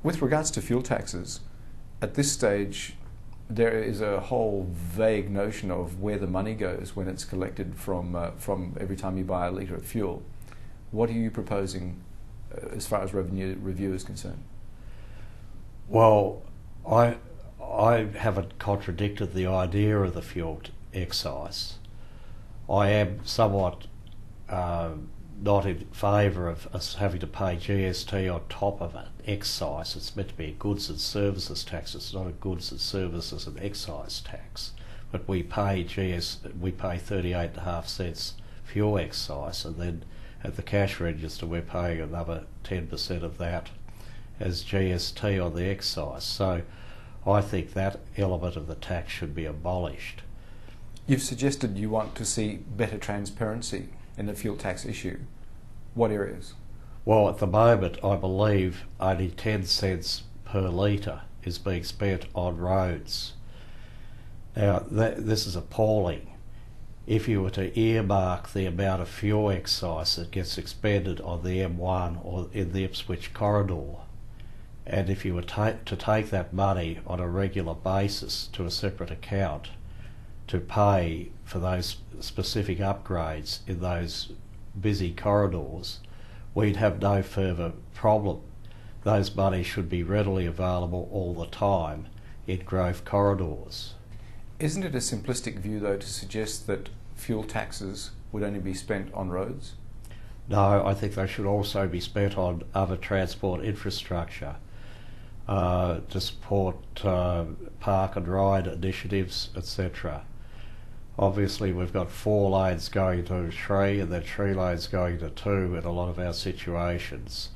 With regards to fuel taxes, at this stage, there is a whole vague notion of where the money goes when it's collected from every time you buy a litre of fuel. What are you proposing as far as revenue review is concerned? Well, I haven't contradicted the idea of the fuel excise. I am somewhat not in favour of us having to pay GST on top of an excise. It's meant to be a goods and services tax. It's not a goods and services and excise tax. But we pay 38.5 cents fuel excise, and then at the cash register we're paying another 10% of that as GST on the excise. So I think that element of the tax should be abolished. You've suggested you want to see better transparency in the fuel tax issue. What areas? Well, at the moment, I believe only 10 cents per litre is being spent on roads. Now, this is appalling. If you were to earmark the amount of fuel excise that gets expended on the M1 or in the Ipswich corridor, and if you were to take that money on a regular basis to a separate account to pay for those specific upgrades in those busy corridors, we'd have no further problem. Those monies should be readily available all the time in growth corridors. Isn't it a simplistic view, though, to suggest that fuel taxes would only be spent on roads? No, I think they should also be spent on other transport infrastructure to support park and ride initiatives, etc. Obviously, we've got 4 lanes going to 3 and then 3 lanes going to 2 in a lot of our situations.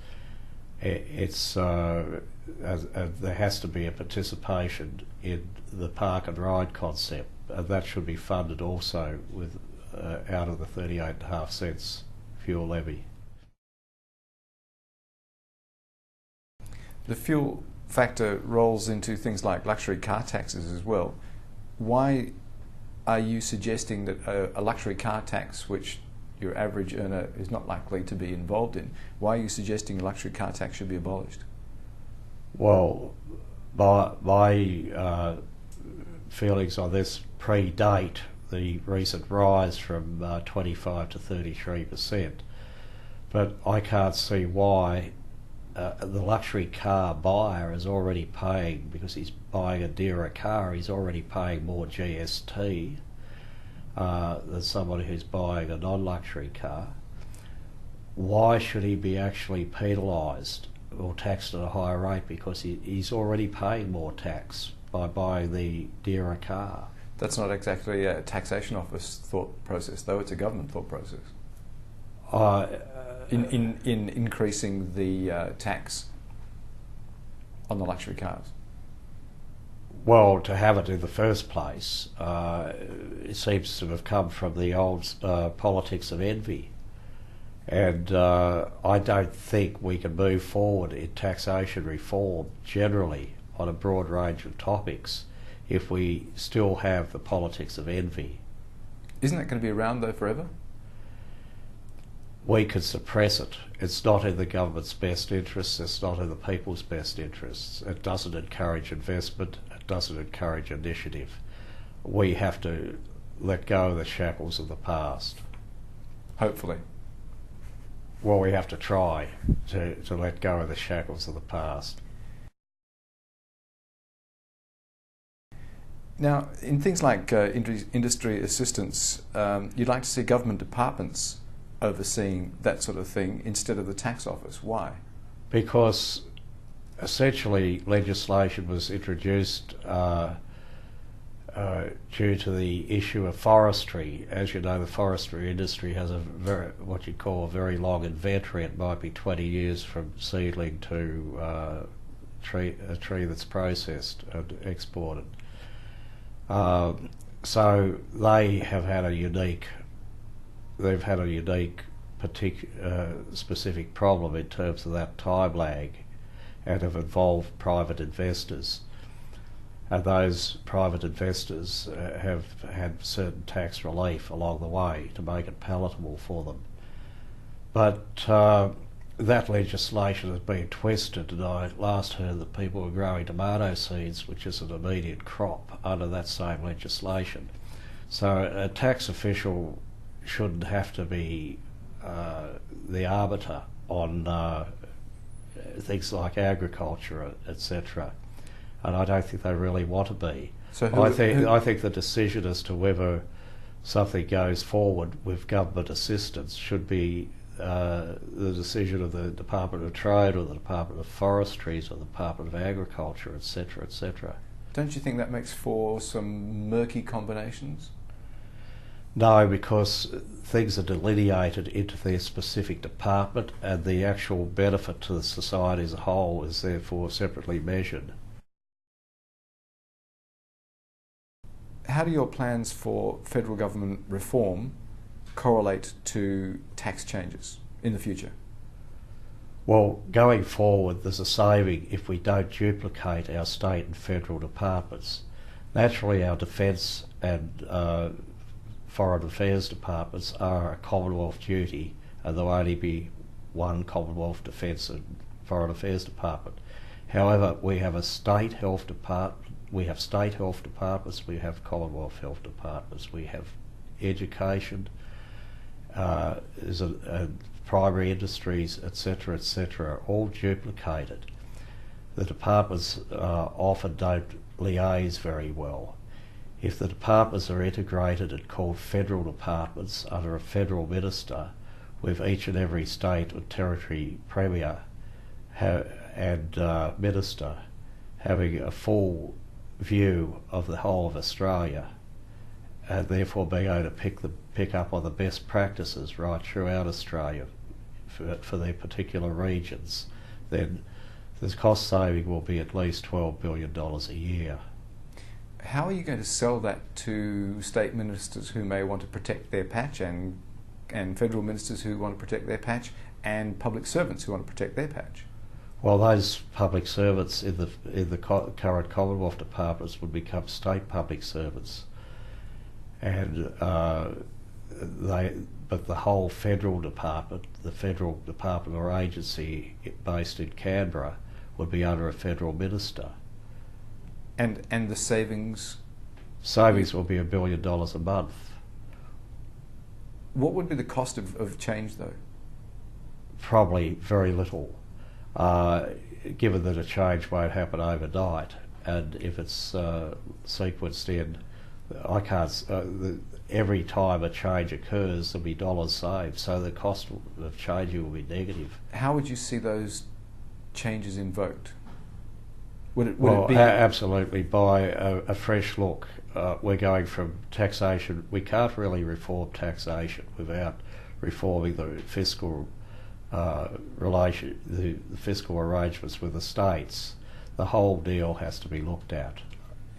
There has to be a participation in the park and ride concept, and that should be funded also with out of the 38.5 cents fuel levy. The fuel factor rolls into things like luxury car taxes as well. Why are you suggesting that a luxury car tax, which your average earner is not likely to be involved in, why are you suggesting a luxury car tax should be abolished? Well, my feelings on this predate the recent rise from 25 to 33%, but I can't see why the luxury car buyer is already paying, because he's buying a dearer car, he's already paying more GST than somebody who's buying a non-luxury car. Why should he be actually penalised or taxed at a higher rate? Because he's already paying more tax by buying the dearer car. That's not exactly a taxation office thought process, though. It's a government thought process. In increasing the tax on the luxury cars? Well, to have it in the first place, it seems to have come from the old politics of envy. And I don't think we can move forward in taxation reform generally on a broad range of topics if we still have the politics of envy. Isn't that going to be around, though, forever? We could suppress it. It's not in the government's best interests, it's not in the people's best interests. It doesn't encourage investment, it doesn't encourage initiative. We have to let go of the shackles of the past. Hopefully. Well, we have to try to let go of the shackles of the past. Now, in things like industry assistance, you'd like to see government departments overseeing that sort of thing instead of the tax office. Why? Because essentially legislation was introduced due to the issue of forestry. As you know, the forestry industry has what you call a very long inventory. It might be 20 years from seedling to a tree that's processed and exported. So they have had a unique specific problem in terms of that time lag, and have involved private investors. And those private investors have had certain tax relief along the way to make it palatable for them. But that legislation has been twisted, and I last heard that people were growing tomato seeds, which is an immediate crop, under that same legislation. So a tax official shouldn't have to be the arbiter on things like agriculture, etc. And I don't think they really want to be. So I think the decision as to whether something goes forward with government assistance should be the decision of the Department of Trade or the Department of Forestry or the Department of Agriculture, etc., etc. Don't you think that makes for some murky combinations? No, because things are delineated into their specific department, and the actual benefit to the society as a whole is therefore separately measured. How do your plans for federal government reform correlate to tax changes in the future? Well, going forward, there's a saving if we don't duplicate our state and federal departments. Naturally, our defence and foreign affairs departments are a Commonwealth duty, and there'll only be one Commonwealth Defence and Foreign Affairs Department. However, we have a state health department, we have state health departments, we have Commonwealth health departments, we have education, primary industries, etc., all duplicated. The departments often don't liaise very well. If the departments are integrated and called federal departments under a federal minister, with each and every state or territory premier and minister having a full view of the whole of Australia, and therefore being able to pick up on the best practices right throughout Australia for their particular regions, then the cost saving will be at least $12 billion a year. How are you going to sell that to state ministers who may want to protect their patch, and federal ministers who want to protect their patch, and public servants who want to protect their patch? Well, those public servants in the current Commonwealth departments would become state public servants, and but the whole federal department, the federal department or agency based in Canberra, would be under a federal minister. And the savings? Savings will be $1 billion a month. What would be the cost of change, though? Probably very little, given that a change won't happen overnight, and if it's sequenced in, I can't. Every time a change occurs, there'll be dollars saved, so the cost of changing will be negative. How would you see those changes invoked? Would it be absolutely by a fresh look. We're going from taxation. We can't really reform taxation without reforming the fiscal the fiscal arrangements with the states. The whole deal has to be looked at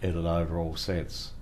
in an overall sense.